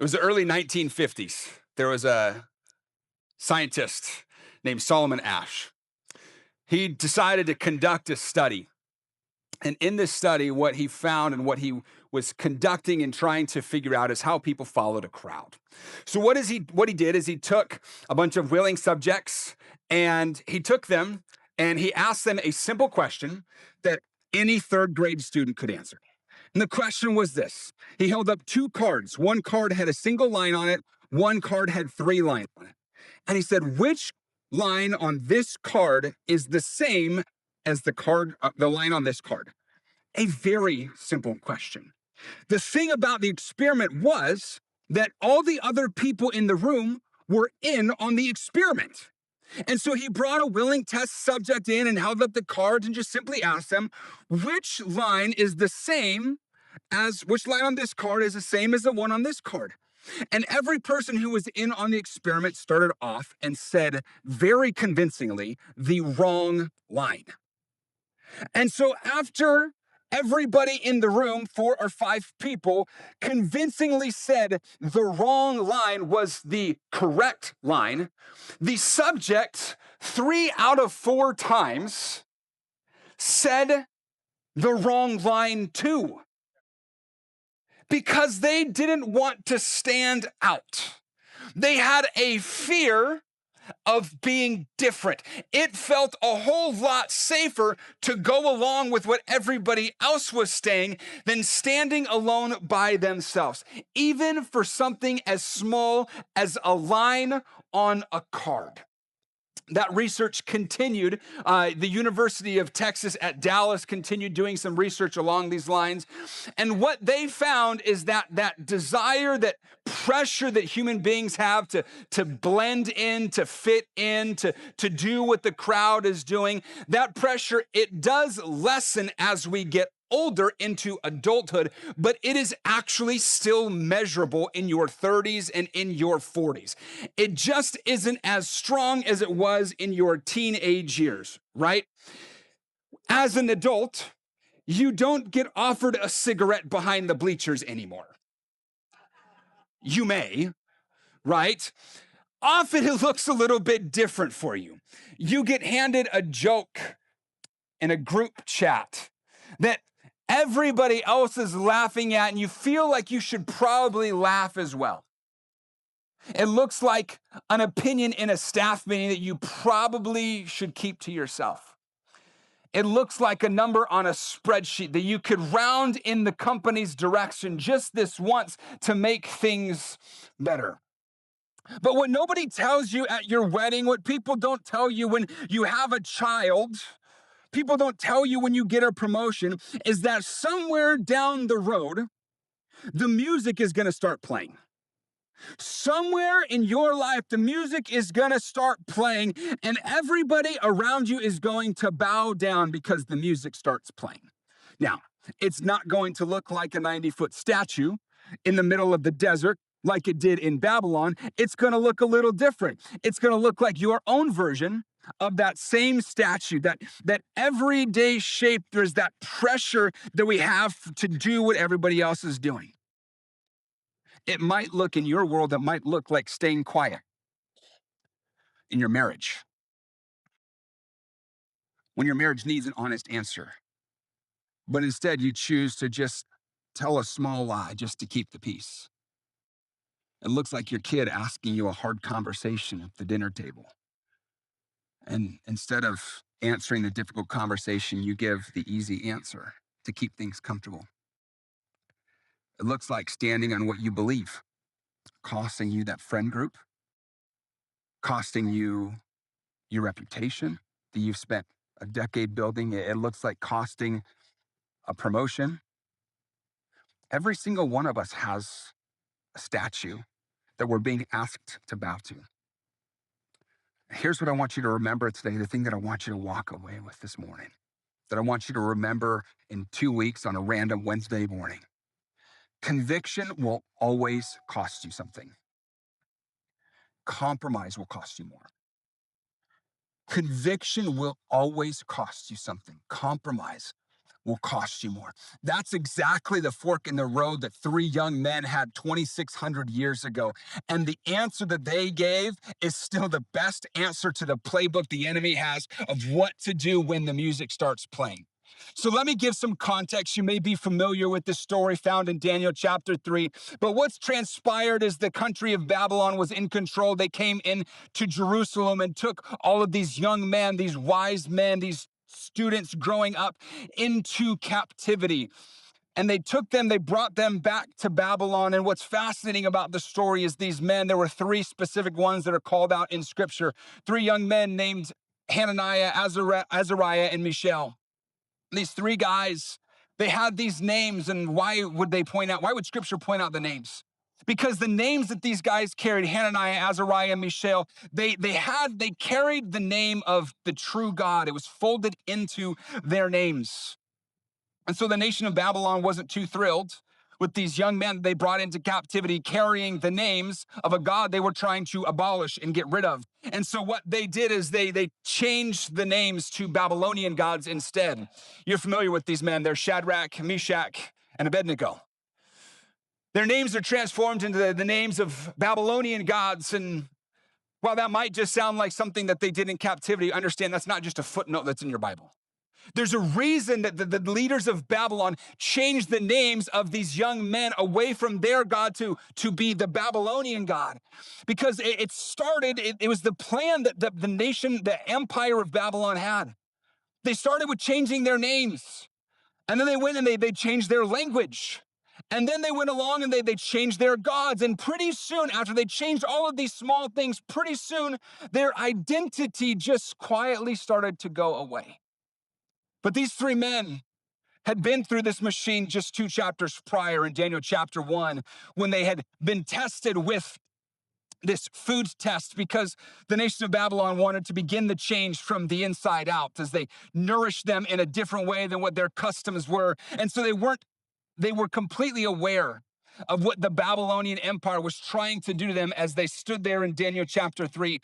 It was the early 1950s. There was a scientist named Solomon Asch. He decided to conduct a study. And in this study, what he found and what he was conducting and trying to figure out is how people followed a crowd. So what he did is he took a bunch of willing subjects and he took them and he asked them a simple question that any third grade student could answer. And the question was this. He held up two cards. One card had a single line on it. One card had three lines on it. And he said, which line on this card is the same as the line on this card? A very simple question. The thing about the experiment was that all the other people in the room were in on the experiment. And so he brought a willing test subject in and held up the cards and just simply asked them, which line on this card is the same as the one on this card? And every person who was in on the experiment started off and said very convincingly the wrong line. And so after everybody in the room, 4 or 5 people, convincingly said the wrong line was the correct line, the subject 3 out of 4 times said the wrong line too, because they didn't want to stand out. They had a fear of being different. It felt a whole lot safer to go along with what everybody else was saying than standing alone by themselves, even for something as small as a line on a card. That research continued. The University of Texas at Dallas continued doing some research along these lines. And what they found is that desire, that pressure that human beings have to blend in, to fit in, to do what the crowd is doing, that pressure, it does lessen as we get older into adulthood, but it is actually still measurable in your 30s and in your 40s. It just isn't as strong as it was in your teenage years, right? As an adult, you don't get offered a cigarette behind the bleachers anymore. You may, right? Often it looks a little bit different for you. You get handed a joke in a group chat that everybody else is laughing at, and you feel like you should probably laugh as well. It looks like an opinion in a staff meeting that you probably should keep to yourself. It looks like a number on a spreadsheet that you could round in the company's direction just this once to make things better. But what nobody tells you at your wedding, what people don't tell you when you have a child, people don't tell you when you get a promotion, is that somewhere down the road, the music is going to start playing. Somewhere in your life, the music is going to start playing, and everybody around you is going to bow down because the music starts playing. Now, it's not going to look like a 90-foot statue in the middle of the desert like it did in Babylon. It's going to look a little different. It's going to look like your own version of that same statue, that everyday shape. There's that pressure that we have to do what everybody else is doing. It might look in your world, it might look like staying quiet in your marriage, when your marriage needs an honest answer. But instead, you choose to just tell a small lie just to keep the peace. It looks like your kid asking you a hard conversation at the dinner table. And instead of answering the difficult conversation, you give the easy answer to keep things comfortable. It looks like standing on what you believe, costing you that friend group, costing you your reputation that you've spent a decade building. It looks like costing a promotion. Every single one of us has a statue that we're being asked to bow to. Here's what I want you to remember today, the thing that I want you to walk away with this morning, that I want you to remember in 2 weeks on a random Wednesday morning. Conviction will always cost you something. Compromise will cost you more. Conviction will always cost you something. Compromise will cost you more. That's exactly the fork in the road that three young men had 2,600 years ago. And the answer that they gave is still the best answer to the playbook the enemy has of what to do when the music starts playing. So let me give some context. You may be familiar with this story found in Daniel chapter 3. But what's transpired is the country of Babylon was in control. They came in to Jerusalem and took all of these young men, these wise men, these students growing up into captivity. And they took them, they brought them back to Babylon. And what's fascinating about the story is these men, there were three specific ones that are called out in scripture. Three young men named Hananiah, Azariah, and Mishael. These three guys, they had these names. And why would scripture point out the names? Because the names that these guys carried, Hananiah, Azariah, and Mishael, they carried the name of the true God. It was folded into their names. And so the nation of Babylon wasn't too thrilled with these young men they brought into captivity carrying the names of a God they were trying to abolish and get rid of. And so what they did is they changed the names to Babylonian gods instead. You're familiar with these men. They're Shadrach, Meshach, and Abednego. Their names are transformed into the names of Babylonian gods. And while that might just sound like something that they did in captivity, understand that's not just a footnote that's in your Bible. There's a reason that the leaders of Babylon changed the names of these young men away from their God to be the Babylonian God. Because it was the plan that the nation, the empire of Babylon had. They started with changing their names. And then they went and they changed their language. And then they went along and they changed their gods. And pretty soon, after they changed all of these small things, pretty soon their identity just quietly started to go away. But these three men had been through this machine just 2 chapters prior in Daniel chapter 1, when they had been tested with this food test, because the nation of Babylon wanted to begin the change from the inside out as they nourished them in a different way than what their customs were. And so they were completely aware of what the Babylonian Empire was trying to do to them as they stood there in Daniel chapter 3.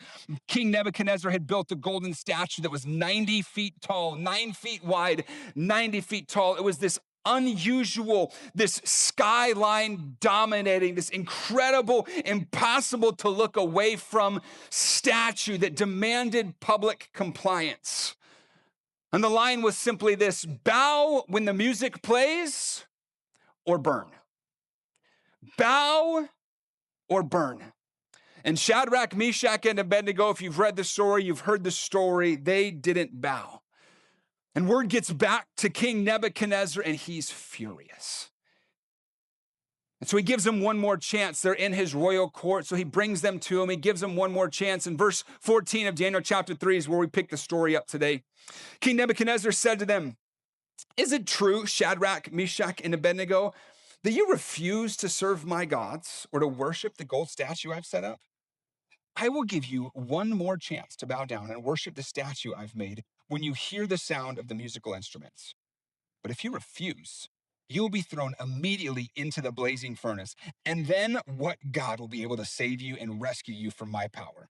King Nebuchadnezzar had built a golden statue that was 90 feet tall, 9 feet wide, 90 feet tall. It was this unusual, this skyline dominating, this incredible, impossible to look away from statue that demanded public compliance. And the line was simply this: bow when the music plays or burn. Bow or burn. And Shadrach, Meshach, and Abednego, if you've read the story, you've heard the story, they didn't bow. And word gets back to King Nebuchadnezzar, and he's furious. And so he gives them one more chance. They're in his royal court, so he brings them to him. He gives them one more chance. And verse 14 of Daniel chapter 3 is where we pick the story up today. King Nebuchadnezzar said to them, "Is it true, Shadrach, Meshach, and Abednego, that you refuse to serve my gods or to worship the gold statue I've set up? I will give you one more chance to bow down and worship the statue I've made when you hear the sound of the musical instruments. But if you refuse, you will be thrown immediately into the blazing furnace. And then what God will be able to save you and rescue you from my power?"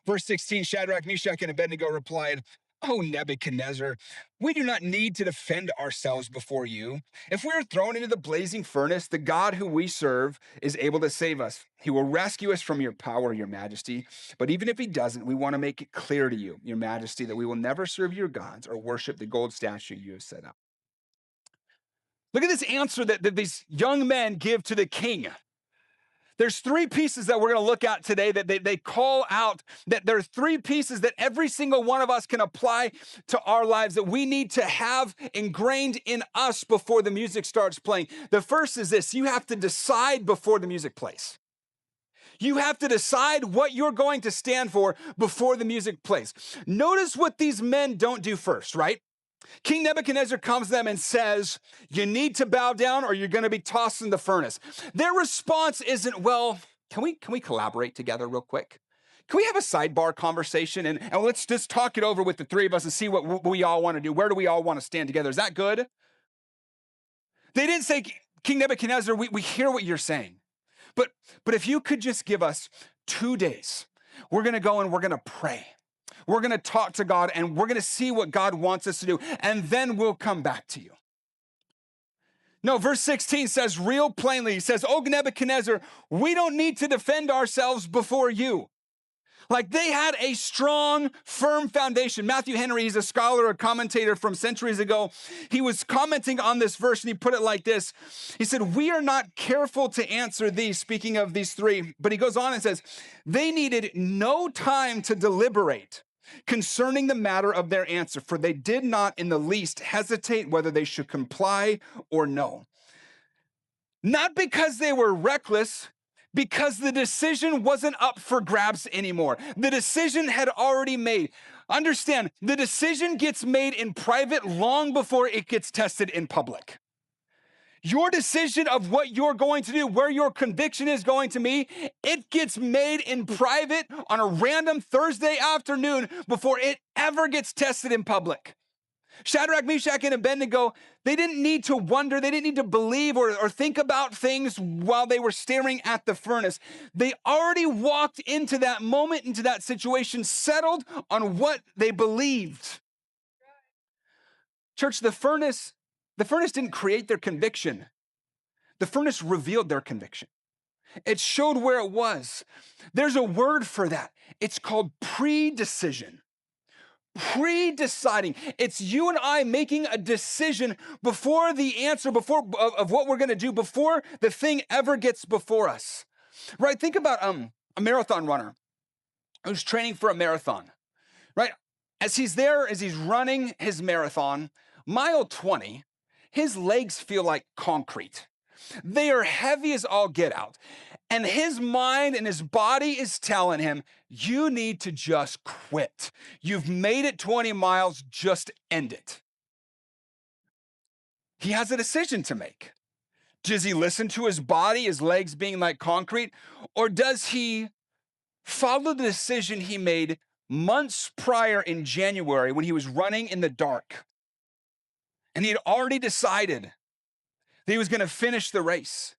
Verse 16, Shadrach, Meshach, and Abednego replied, "Oh, Nebuchadnezzar, we do not need to defend ourselves before you. If we are thrown into the blazing furnace, the God who we serve is able to save us. He will rescue us from your power, your majesty. But even if he doesn't, we want to make it clear to you, your majesty, that we will never serve your gods or worship the gold statue you have set up." Look at this answer that these young men give to the king. There's 3 pieces that we're going to look at today that they call out, that there are 3 pieces that every single one of us can apply to our lives, that we need to have ingrained in us before the music starts playing. The first is this: you have to decide before the music plays. You have to decide what you're going to stand for before the music plays. Notice what these men don't do first, right? King Nebuchadnezzar comes to them and says, "You need to bow down or you're going to be tossed in the furnace." Their response isn't, "Well, can we collaborate together real quick? Can we have a sidebar conversation and let's just talk it over with the 3 of us and see what we all want to do? Where do we all want to stand together? Is that good?" They didn't say, "King Nebuchadnezzar, we hear what you're saying, but if you could just give us 2 days, we're going to go and we're going to pray. We're going to talk to God and we're going to see what God wants us to do. And then we'll come back to you." No, verse 16 says real plainly, he says, "O Nebuchadnezzar, we don't need to defend ourselves before you." Like they had a strong, firm foundation. Matthew Henry, he's a scholar, a commentator from centuries ago. He was commenting on this verse and he put it like this. He said, "We are not careful to answer these," speaking of these three. But he goes on and says, "They needed no time to deliberate concerning the matter of their answer, for they did not in the least hesitate whether they should comply or no." Not because they were reckless, because the decision wasn't up for grabs anymore. The decision had already made. Understand, the decision gets made in private long before it gets tested in public. Your decision of what you're going to do, where your conviction is going to be, it gets made in private on a random Thursday afternoon before it ever gets tested in public. Shadrach, Meshach, and Abednego, they didn't need to wonder, they didn't need to believe or think about things while they were staring at the furnace. They already walked into that moment, into that situation, settled on what they believed. Church, the furnace didn't create their conviction. The furnace revealed their conviction. It showed where it was. There's a word for that. It's called pre-decision. Pre-deciding. It's you and I making a decision before the answer, before of what we're going to do, before the thing ever gets before us. Right? Think about a marathon runner who's training for a marathon. Right? As he's running his marathon, mile 20, his legs feel like concrete. They are heavy as all get out. And his mind and his body is telling him, you need to just quit. You've made it 20 miles, just end it. He has a decision to make. Does he listen to his body, his legs being like concrete? Or does he follow the decision he made months prior in January when he was running in the dark? And he had already decided that he was going to finish the race.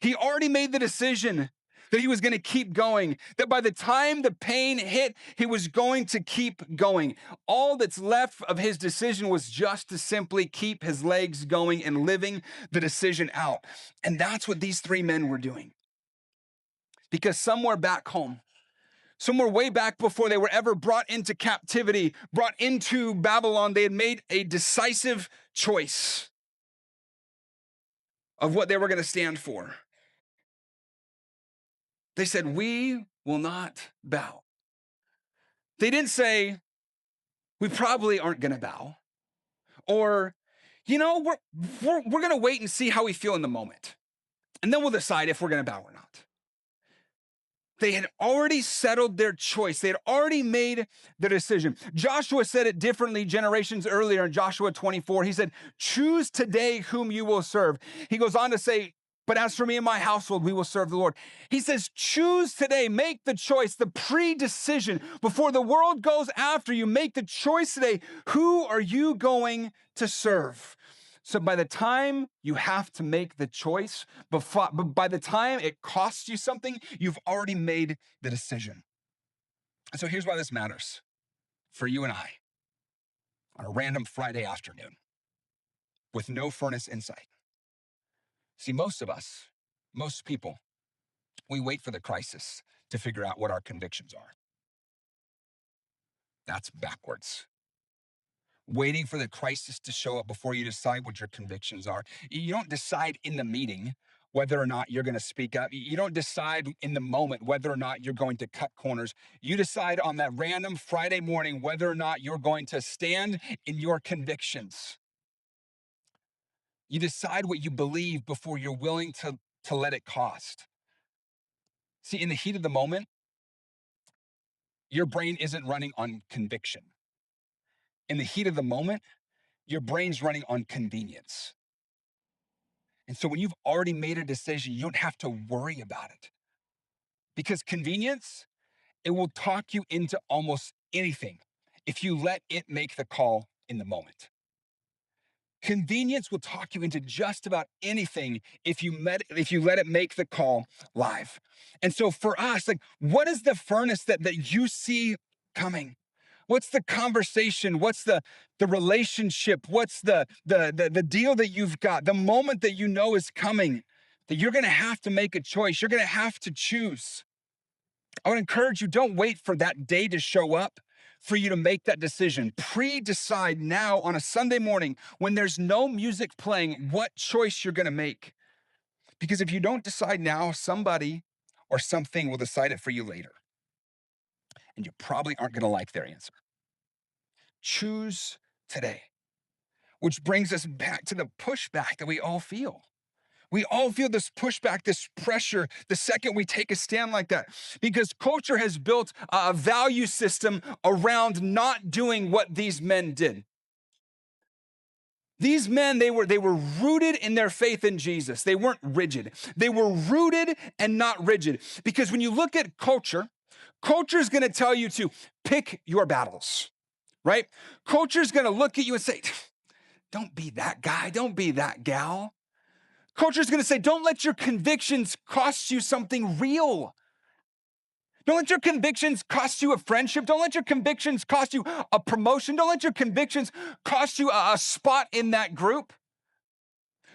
He already made the decision that he was going to keep going, that by the time the pain hit, he was going to keep going. All that's left of his decision was just to simply keep his legs going and living the decision out. And that's what these three men were doing. Because somewhere back home, somewhere way back before they were ever brought into captivity, brought into Babylon, they had made a decisive choice of what they were going to stand for. They said, we will not bow. They didn't say, we probably aren't going to bow. Or, we're going to wait and see how we feel in the moment. And then we'll decide if we're going to bow or not. They had already settled their choice. They had already made the decision. Joshua said it differently generations earlier in Joshua 24. He said, choose today whom you will serve. He goes on to say, but as for me and my household, we will serve the Lord. He says, choose today, make the choice, the pre-decision. Before the world goes after you, make the choice today. Who are you going to serve? So by the time you have to make the choice, by the time it costs you something, you've already made the decision. And so here's why this matters for you and I on a random Friday afternoon with no furnace in sight. See, most people, we wait for the crisis to figure out what our convictions are. That's backwards. Waiting for the crisis to show up before you decide what your convictions are. You don't decide in the meeting whether or not you're going to speak up. You don't decide in the moment whether or not you're going to cut corners. You decide on that random Friday morning whether or not you're going to stand in your convictions. You decide what you believe before you're willing to let it cost. See, in the heat of the moment, your brain isn't running on conviction. In the heat of the moment, your brain's running on convenience. And so when you've already made a decision, you don't have to worry about it. Because convenience, it will talk you into almost anything if you let it make the call in the moment. Convenience will talk you into just about anything if you let it make the call live. And so for us, like, what is the furnace that you see coming? What's the conversation? What's the relationship? What's the deal that you've got? The moment that you know is coming, that you're going to have to make a choice. You're going to have to choose. I would encourage you, don't wait for that day to show up for you to make that decision. Pre-decide now on a Sunday morning when there's no music playing what choice you're going to make. Because if you don't decide now, somebody or something will decide it for you later. And you probably aren't going to like their answer. Choose today. Which brings us back to the pushback that we all feel. We all feel this pushback, this pressure, the second we take a stand like that, because culture has built a value system around not doing what these men did. These men, they were rooted in their faith in Jesus. They weren't rigid. They were rooted and not rigid. Because when you look at culture, culture is going to tell you to pick your battles, right? Culture is going to look at you and say, don't be that guy. Don't be that gal. Culture is going to say, don't let your convictions cost you something real. Don't let your convictions cost you a friendship. Don't let your convictions cost you a promotion. Don't let your convictions cost you a spot in that group.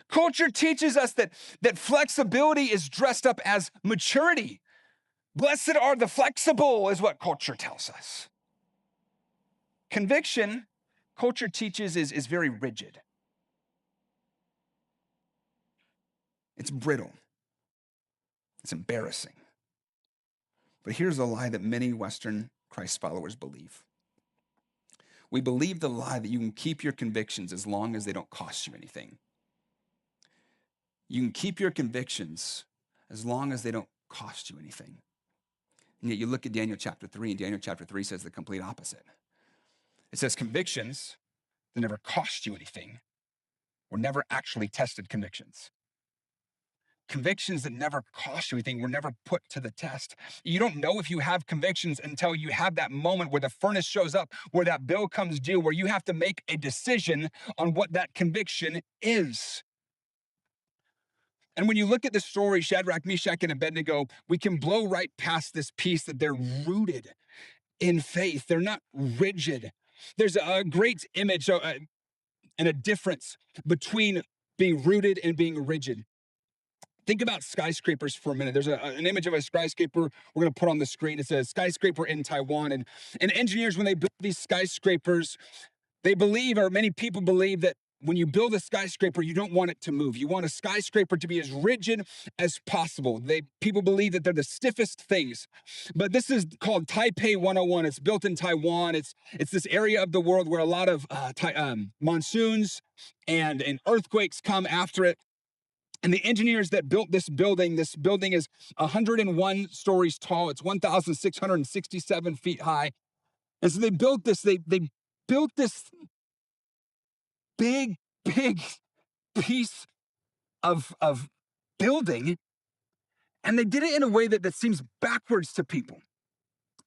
Culture teaches us that flexibility is dressed up as maturity. Blessed are the flexible, is what culture tells us. Conviction, culture teaches, is very rigid. It's brittle. It's embarrassing. But here's a lie that many Western Christ followers believe. We believe the lie that you can keep your convictions as long as they don't cost you anything. You can keep your convictions as long as they don't cost you anything. And yet you look at Daniel chapter 3, and Daniel chapter 3 says the complete opposite. It says convictions that never cost you anything were never actually tested convictions. Convictions that never cost you anything were never put to the test. You don't know if you have convictions until you have that moment where the furnace shows up, where that bill comes due, where you have to make a decision on what that conviction is. And when you look at the story, Shadrach, Meshach, and Abednego, we can blow right past this piece that they're rooted in faith. They're not rigid. There's a great image and a difference between being rooted and being rigid. Think about skyscrapers for a minute. There's an image of a skyscraper we're going to put on the screen. It's a skyscraper in Taiwan. And engineers, when they build these skyscrapers, they believe, or many people believe, that when you build a skyscraper, you don't want it to move. You want a skyscraper to be as rigid as possible. People believe that they're the stiffest things. But this is called Taipei 101. It's built in Taiwan. It's this area of the world where a lot of monsoons and earthquakes come after it. And the engineers that built this building is 101 stories tall. It's 1,667 feet high. And so they built this big piece of building. And they did it in a way that seems backwards to people,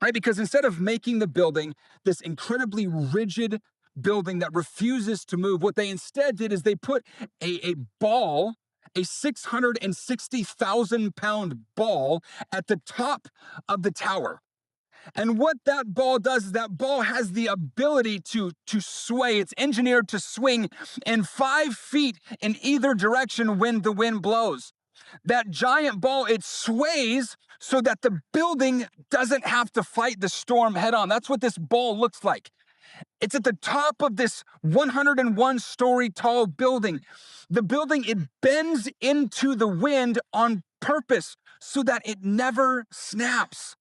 right? Because instead of making the building this incredibly rigid building that refuses to move, what they instead did is they put a ball, a 660,000 pound ball, at the top of the tower. And what that ball does is that ball has the ability to sway. It's engineered to swing in 5 feet in either direction when the wind blows. That giant ball, it sways so that the building doesn't have to fight the storm head on. That's what this ball looks like. It's at the top of this 101 story tall building. The building, it bends into the wind on purpose so that it never snaps.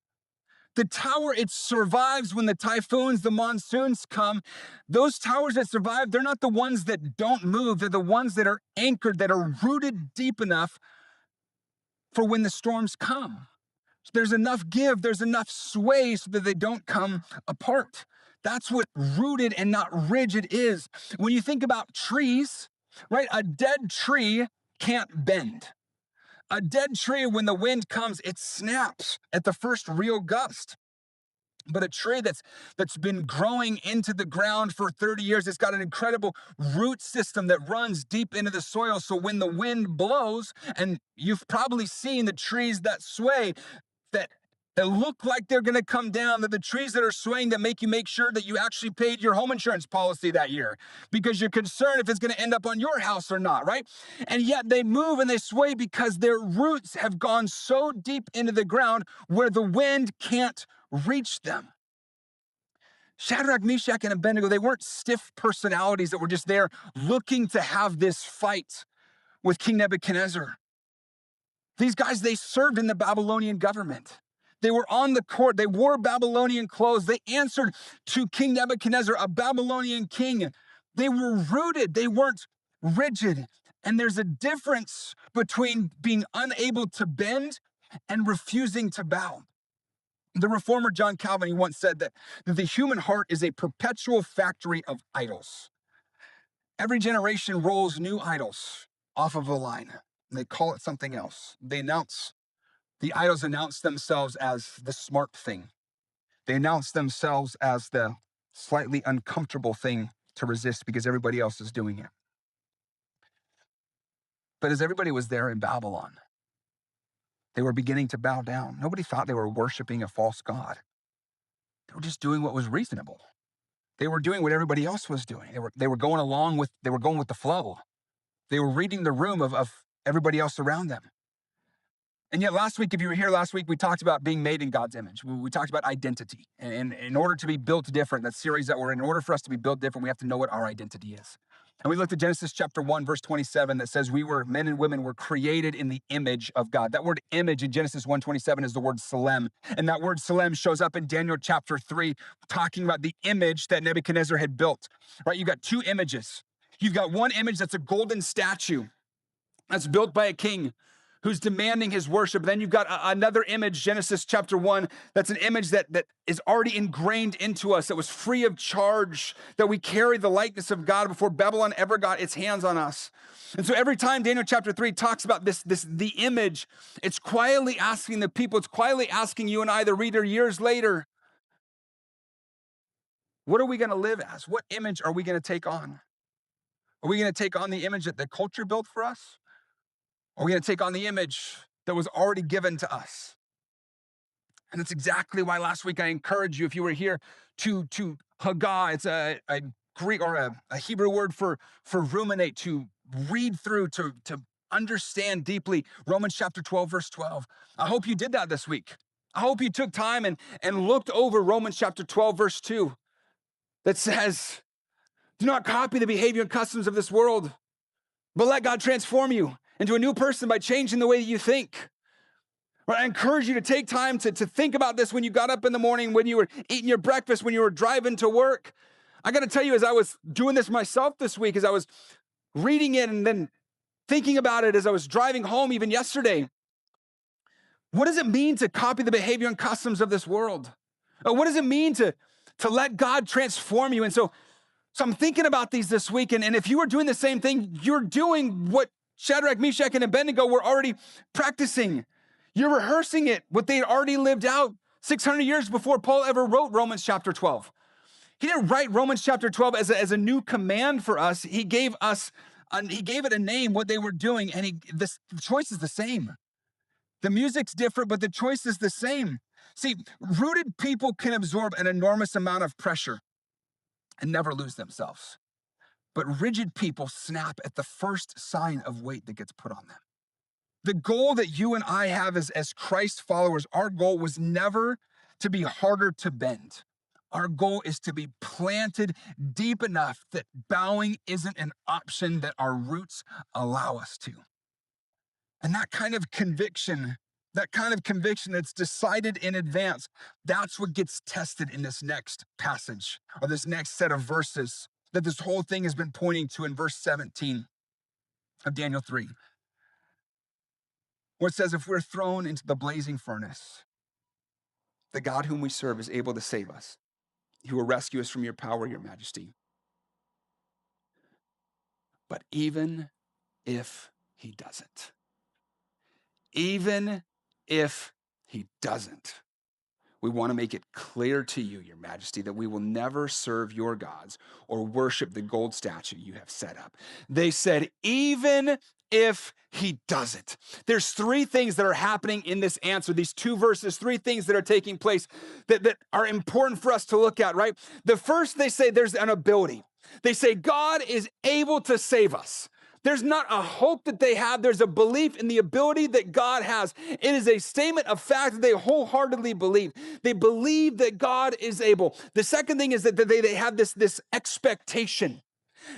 The tower, it survives when the typhoons, the monsoons come. Those towers that survive, they're not the ones that don't move. They're the ones that are anchored, that are rooted deep enough for when the storms come. So there's enough give, there's enough sway so that they don't come apart. That's what rooted and not rigid is. When you think about trees, right? A dead tree can't bend. A dead tree, when the wind comes, it snaps at the first real gust. But a tree that's been growing into the ground for 30 years, it's got an incredible root system that runs deep into the soil. So when the wind blows, and you've probably seen the trees that sway, that that look like they're going to come down, that the trees that are swaying that make sure that you actually paid your home insurance policy that year because you're concerned if it's going to end up on your house or not, right? And yet they move and they sway because their roots have gone so deep into the ground where the wind can't reach them. Shadrach, Meshach, and Abednego, they weren't stiff personalities that were just there looking to have this fight with King Nebuchadnezzar. These guys, they served in the Babylonian government. They were on the court. They wore Babylonian clothes. They answered to King Nebuchadnezzar, a Babylonian king. They were rooted. They weren't rigid. And there's a difference between being unable to bend and refusing to bow. The reformer John Calvin, he once said that the human heart is a perpetual factory of idols. Every generation rolls new idols off of a line. They call it something else. The idols announce themselves as the smart thing. They announce themselves as the slightly uncomfortable thing to resist because everybody else is doing it. But as everybody was there in Babylon, they were beginning to bow down. Nobody thought they were worshiping a false god. They were just doing what was reasonable. They were doing what everybody else was doing. They were going with the flow. They were reading the room of everybody else around them. And yet last week, if you were here last week, we talked about being made in God's image. We talked about identity. And in order to be built different, that series that we're in order for us to be built different, we have to know what our identity is. And we looked at Genesis chapter 1, verse 27, that says men and women were created in the image of God. That word image in Genesis 1:27 is the word Salem. And that word Salem shows up in Daniel chapter 3, talking about the image that Nebuchadnezzar had built, right? You've got two images. You've got one image that's a golden statue that's built by a king who's demanding his worship. Then you've got another image, Genesis chapter 1, that's an image that is already ingrained into us, that was free of charge, that we carry the likeness of God before Babylon ever got its hands on us. And so every time Daniel chapter 3 talks about the image, it's quietly asking the people, it's quietly asking you and I, the reader, years later, what are we going to live as? What image are we going to take on? Are we going to take on the image that the culture built for us? Are we going to take on the image that was already given to us? And that's exactly why last week I encouraged you, if you were here, to Haggah. It's a Greek or a Hebrew word for ruminate, to read through, to understand deeply Romans chapter 12, verse 12. I hope you did that this week. I hope you took time and looked over Romans chapter 12, verse 2, that says, do not copy the behavior and customs of this world, but let God transform you into a new person by changing the way that you think. Right? I encourage you to take time to think about this when you got up in the morning, when you were eating your breakfast, when you were driving to work. I got to tell you, as I was doing this myself this week, as I was reading it and then thinking about it as I was driving home even yesterday, what does it mean to copy the behavior and customs of this world? What does it mean to let God transform you? And so I'm thinking about these this week, and if you were doing the same thing, you're doing what Shadrach, Meshach, and Abednego were already practicing. You're rehearsing it, what they had already lived out 600 years before Paul ever wrote Romans chapter 12. He didn't write Romans chapter 12 as a new command for us. He gave it a name, what they were doing, and the choice is the same. The music's different, but the choice is the same. See, rooted people can absorb an enormous amount of pressure and never lose themselves. But rigid people snap at the first sign of weight that gets put on them. The goal that you and I have as Christ followers, our goal was never to be harder to bend. Our goal is to be planted deep enough that bowing isn't an option that our roots allow us to. And that kind of conviction that's decided in advance, that's what gets tested in this next passage or this next set of verses that this whole thing has been pointing to in verse 17 of Daniel 3, where it says, if we're thrown into the blazing furnace, the God whom we serve is able to save us. He will rescue us from your power, your majesty. But even if he doesn't, we want to make it clear to you, your majesty, that we will never serve your gods or worship the gold statue you have set up. They said, even if he doesn't. There's three things that are happening in this answer, these two verses, three things that are taking place that are important for us to look at, right? The first, they say there's an ability. They say God is able to save us. There's not a hope that they have. There's a belief in the ability that God has. It is a statement of fact that they wholeheartedly believe. They believe that God is able. The second thing is that they have this expectation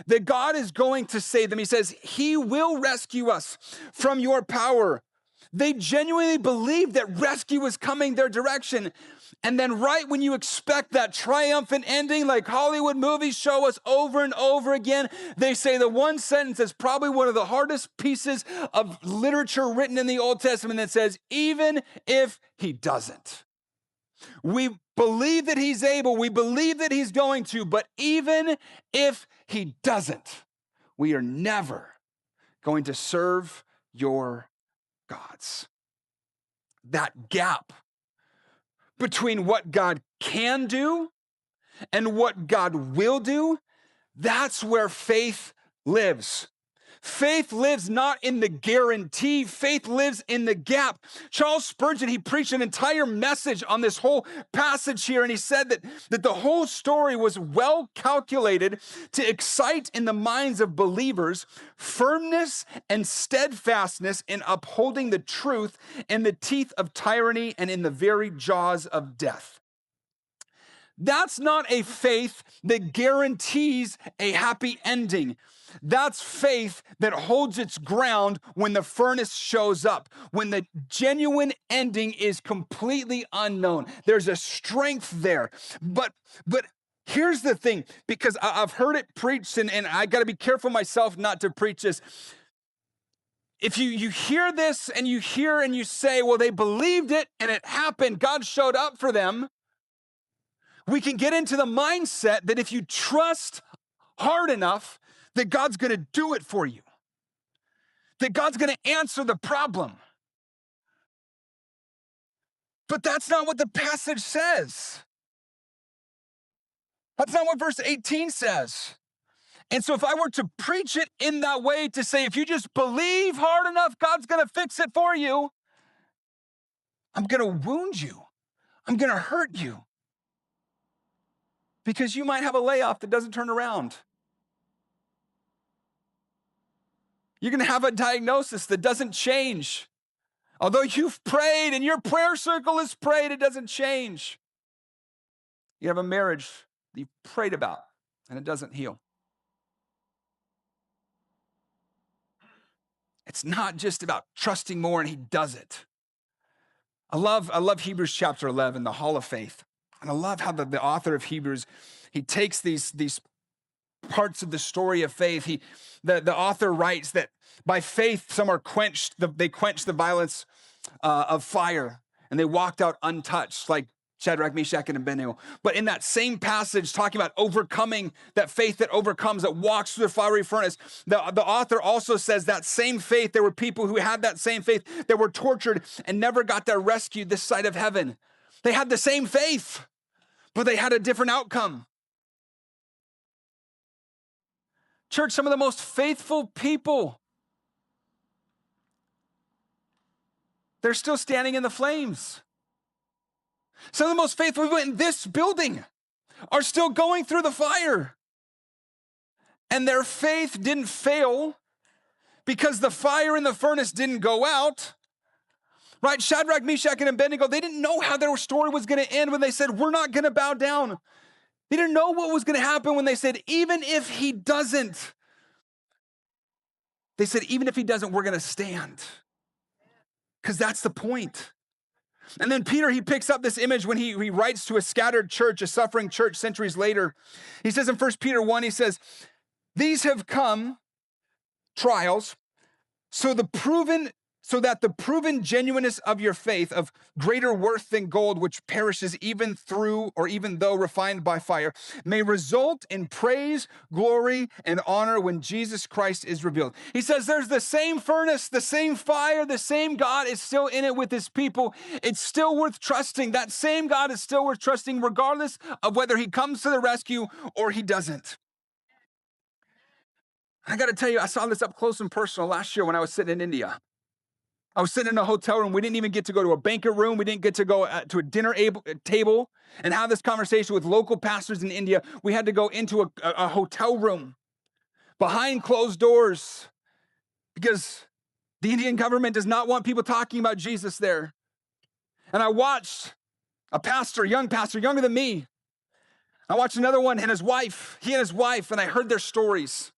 that God is going to save them. He says, he will rescue us from your power. They genuinely believe that rescue is coming their direction. And then right when you expect that triumphant ending, like Hollywood movies show us over and over again, they say the one sentence is probably one of the hardest pieces of literature written in the Old Testament that says, even if he doesn't. We believe that he's able, we believe that he's going to, but even if he doesn't, we are never going to serve your gods. That gap between what God can do and what God will do, that's where faith lives. Faith lives not in the guarantee. Faith lives in the gap. Charles Spurgeon, he preached an entire message on this whole passage here, and he said that the whole story was well calculated to excite in the minds of believers firmness and steadfastness in upholding the truth in the teeth of tyranny and in the very jaws of death. That's not a faith that guarantees a happy ending. That's faith that holds its ground when the furnace shows up, when the genuine ending is completely unknown. There's a strength there. But here's the thing, because I've heard it preached, and I got to be careful myself not to preach this. If you hear this and you hear and you say, well, they believed it and it happened, God showed up for them, we can get into the mindset that if you trust hard enough, that God's going to do it for you, that God's going to answer the problem. But that's not what the passage says. That's not what verse 18 says. And so if I were to preach it in that way, to say, if you just believe hard enough, God's going to fix it for you, I'm going to wound you. I'm going to hurt you. Because you might have a layoff that doesn't turn around. You're going to have a diagnosis that doesn't change. Although you've prayed and your prayer circle has prayed, it doesn't change. You have a marriage that you've prayed about and it doesn't heal. It's not just about trusting more and he does it. I love Hebrews chapter 11, the hall of faith. And I love how the author of Hebrews, he takes these parts of the story of faith. The author writes that by faith, some are quenched. They quenched the violence of fire, and they walked out untouched, like Shadrach, Meshach, and Abednego. But in that same passage, talking about overcoming, that faith that overcomes, that walks through the fiery furnace, the author also says that same faith, there were people who had that same faith that were tortured and never got their rescue this side of heaven. They had the same faith, but they had a different outcome. Church, some of the most faithful people, they're still standing in the flames. Some of the most faithful people in this building are still going through the fire. And their faith didn't fail because the fire in the furnace didn't go out. Right? Shadrach, Meshach, and Abednego, they didn't know how their story was going to end when they said, we're not going to bow down. They didn't know what was going to happen when they said, even if he doesn't. They said, even if he doesn't, we're going to stand. Because that's the point. And then Peter, he picks up this image when he writes to a scattered church, a suffering church centuries later. He says in 1 Peter 1, he says, these have come, trials, so that the proven genuineness of your faith, of greater worth than gold, which perishes even though refined by fire, may result in praise, glory, and honor when Jesus Christ is revealed. He says there's the same furnace, the same fire, the same God is still in it with his people. It's still worth trusting. That same God is still worth trusting regardless of whether he comes to the rescue or he doesn't. I got to tell you, I saw this up close and personal last year when I was sitting in India. I was sitting in a hotel room. We didn't even get to go to a banquet room. We didn't get to go to a dinner table and have this conversation with local pastors in India. We had to go into a hotel room behind closed doors because the Indian government does not want people talking about Jesus there. And I watched a pastor, young pastor, younger than me. I watched another one and his wife, he and his wife, and I heard their stories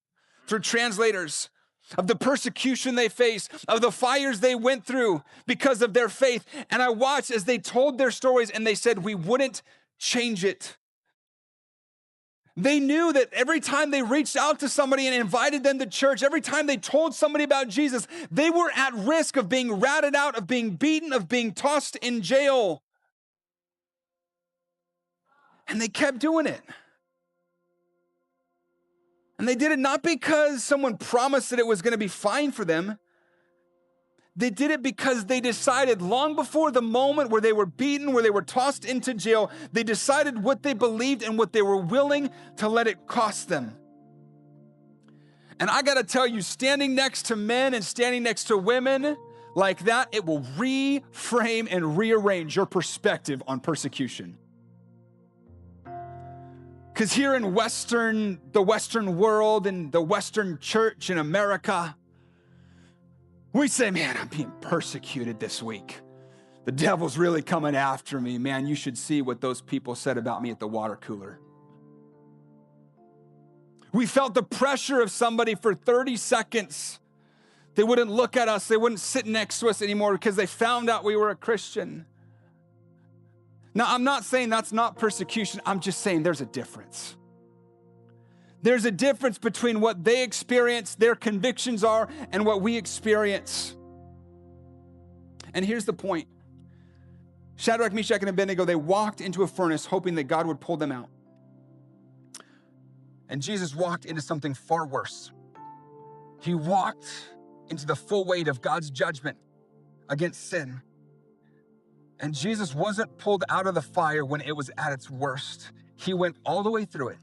through translators of the persecution they faced, of the fires they went through because of their faith. And I watched as they told their stories and they said, we wouldn't change it. They knew that every time they reached out to somebody and invited them to church, every time they told somebody about Jesus, they were at risk of being ratted out, of being beaten, of being tossed in jail. And they kept doing it. And they did it not because someone promised that it was going to be fine for them. They did it because they decided long before the moment where they were beaten, where they were tossed into jail, they decided what they believed and what they were willing to let it cost them. And I got to tell you, standing next to men and standing next to women like that, it will reframe and rearrange your perspective on persecution. Because here in the Western world and the Western church in America, we say, man, I'm being persecuted this week. The devil's really coming after me. Man, you should see what those people said about me at the water cooler. We felt the pressure of somebody for 30 seconds. They wouldn't look at us. They wouldn't sit next to us anymore because they found out we were a Christian. Now, I'm not saying that's not persecution. I'm just saying there's a difference. There's a difference between what they experience, their convictions are, and what we experience. And here's the point. Shadrach, Meshach, and Abednego, they walked into a furnace hoping that God would pull them out. And Jesus walked into something far worse. He walked into the full weight of God's judgment against sin. And Jesus wasn't pulled out of the fire when it was at its worst. He went all the way through it.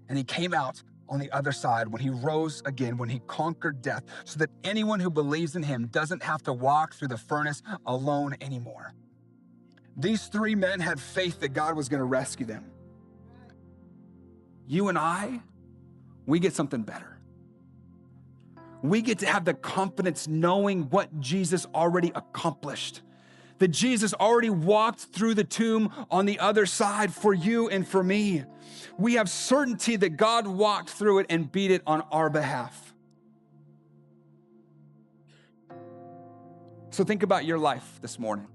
And he came out on the other side when he rose again, when he conquered death, so that anyone who believes in him doesn't have to walk through the furnace alone anymore. These three men had faith that God was going to rescue them. You and I, we get something better. We get to have the confidence knowing what Jesus already accomplished. That Jesus already walked through the tomb on the other side for you and for me. We have certainty that God walked through it and beat it on our behalf. So think about your life this morning.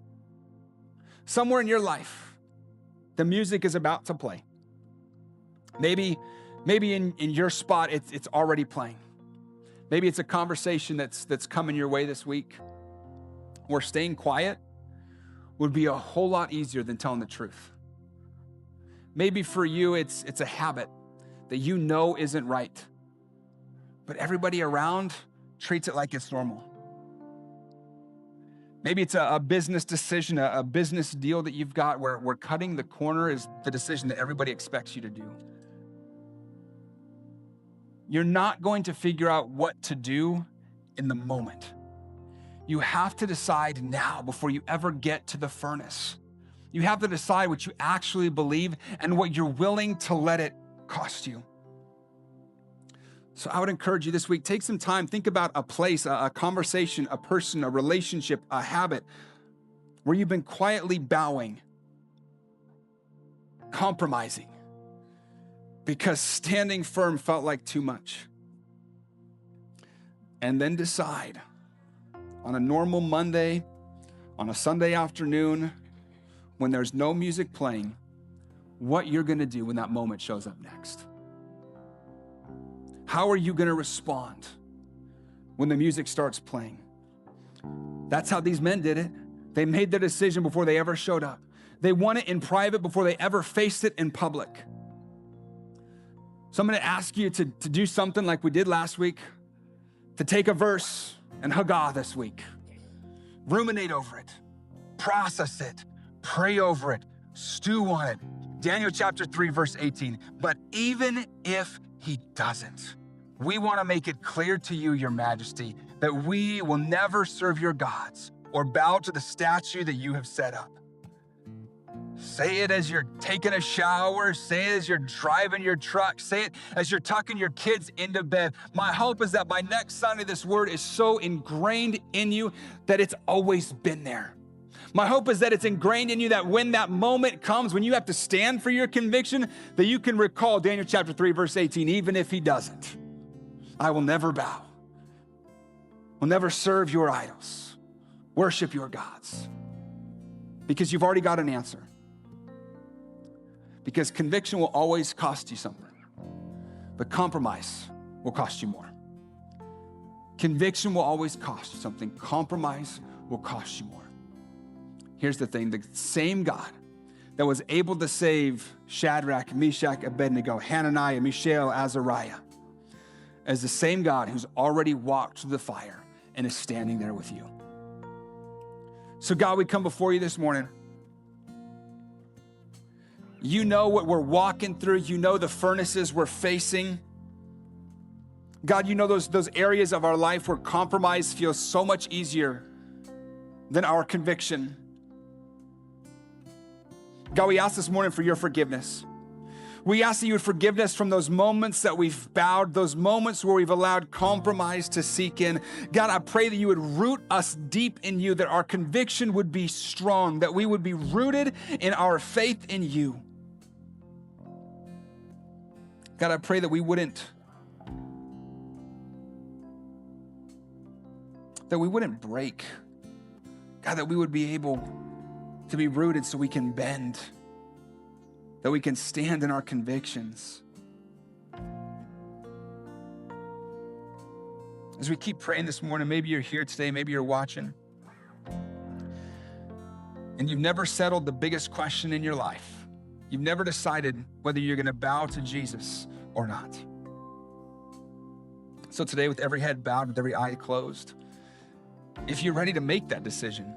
Somewhere in your life, the music is about to play. Maybe in your spot, it's already playing. Maybe it's a conversation that's coming your way this week, where staying quiet would be a whole lot easier than telling the truth. Maybe for you, it's a habit that you know isn't right, but everybody around treats it like it's normal. Maybe it's a business decision, a business deal that you've got where cutting the corner is the decision that everybody expects you to do. You're not going to figure out what to do in the moment. You have to decide now before you ever get to the furnace. You have to decide what you actually believe and what you're willing to let it cost you. So I would encourage you this week, take some time, think about a place, a conversation, a person, a relationship, a habit where you've been quietly bowing, compromising, because standing firm felt like too much. And then decide on a normal Monday, on a Sunday afternoon, when there's no music playing, what you're going to do when that moment shows up next. How are you going to respond when the music starts playing? That's how these men did it. They made their decision before they ever showed up. They won it in private before they ever faced it in public. So I'm going to ask you to do something like we did last week, to take a verse and Haggah this week. Ruminate over it. Process it. Pray over it. Stew on it. Daniel chapter 3, verse 18. But even if he doesn't, We want to make it clear to you, your majesty, that we will never serve your gods or bow to the statue that you have set up. Say it as you're taking a shower. Say it as you're driving your truck. Say it as you're tucking your kids into bed. My hope is that by next Sunday, this word is so ingrained in you that it's always been there. My hope is that it's ingrained in you that when that moment comes, when you have to stand for your conviction, that you can recall Daniel chapter 3, verse 18, even if he doesn't. I will never bow. Will never serve your idols. Worship your gods. Because you've already got an answer. Because conviction will always cost you something, but compromise will cost you more. Conviction will always cost you something. Compromise will cost you more. Here's the thing, the same God that was able to save Shadrach, Meshach, Abednego, Hananiah, Mishael, Azariah, is the same God who's already walked through the fire and is standing there with you. So God, we come before you this morning. You know what we're walking through. You know the furnaces we're facing. God, you know those areas of our life where compromise feels so much easier than our conviction. God, we ask this morning for your forgiveness. We ask that you would forgive us from those moments that we've bowed, those moments where we've allowed compromise to seek in. God, I pray that you would root us deep in you, that our conviction would be strong, that we would be rooted in our faith in you. God, I pray that we wouldn't break. God, that we would be able to be rooted so we can bend, that we can stand in our convictions. As we keep praying this morning, maybe you're here today, maybe you're watching, and you've never settled the biggest question in your life. You've never decided whether you're going to bow to Jesus or not. So today, with every head bowed, with every eye closed, if you're ready to make that decision,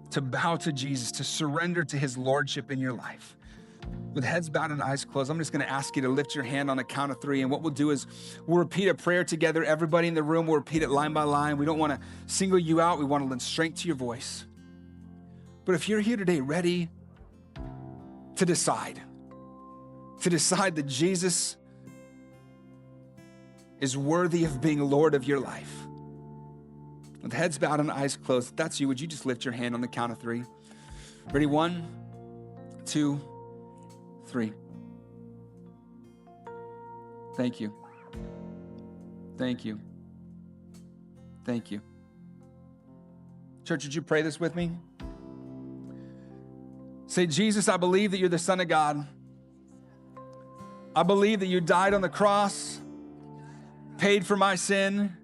to bow to Jesus, to surrender to his lordship in your life, with heads bowed and eyes closed, I'm just going to ask you to lift your hand on a count of 3. And what we'll do is we'll repeat a prayer together. Everybody in the room will repeat it line by line. We don't want to single you out. We want to lend strength to your voice. But if you're here today ready to decide that Jesus is worthy of being Lord of your life, with heads bowed and eyes closed, if that's you, would you just lift your hand on the count of 3? Ready? 1, 2, 3. Thank you. Thank you. Thank you. Church, would you pray this with me? Say, Jesus, I believe that you're the Son of God. I believe that you died on the cross, paid for my sin,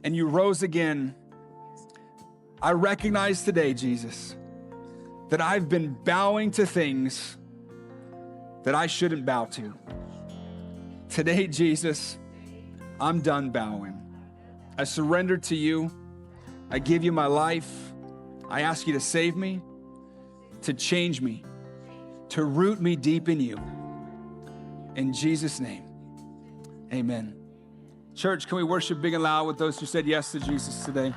and you rose again. I recognize today, Jesus, that I've been bowing to things that I shouldn't bow to. Today, Jesus, I'm done bowing. I surrender to you. I give you my life. I ask you to save me, to change me, to root me deep in you. In Jesus' name, amen. Church, can we worship big and loud with those who said yes to Jesus today?